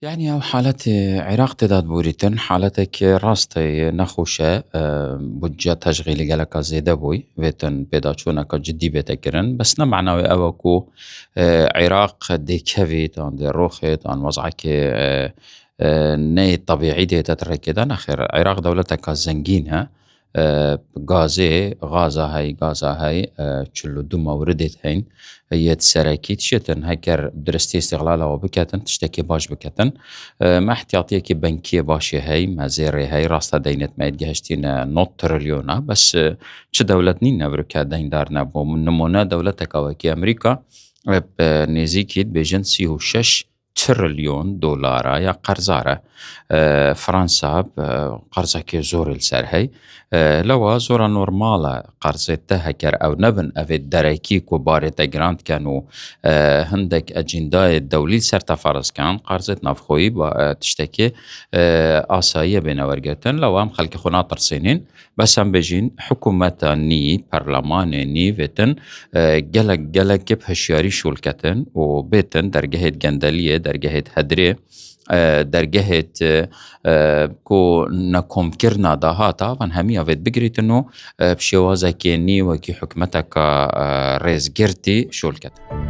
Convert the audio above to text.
يعني او حالت عراق تداد بوريتن حالتك راستي نخوشة بودجة تشغيلي جالك زيادة بوي فيتن بيدا چونك جدي بيتكرن بس نمعنوي اوكو عراق دي كفيت عن دي روخت عن وضعك ني طبيعي دي تتركدن اخر عراق دولتك زنجينها غازة هاي چلو دو موردت هين هي سراكيت شتن هكر درستي استغلالها وبكتن تشتكي باش بكتن ما احتياطية بنكية باشي هاي ما زيري هاي راستا دينت ما يتجهشتين نوت تريليونا بس چه دولت نين نبركا دين دار نبو من نمونا دولتك اوكي امريكا نزيكيت بجنسي وشش تريليون دولار يا قرزارة فرنسا قرزة كي زور السر هاي لو زورا نورمالا قرزته هكر او نبن افيد درايكيك وبارتا جراند كانوا هندك اجنداي الدولي سرتا فرز كان قرزت نافخوي تشتكي آسايا بين ورقتن لو هم خلق خناطر سنين بس هم بجين حكومة ني برلمان ني فيتن جلق بهشياري شولكتن وبيتن درجة جندلية درجة هدري درجة كو نكم كرنا دهاتا van هميا فيت بقريت انه بشوازة كيني وكي حكمتك ريز جرتي شولكت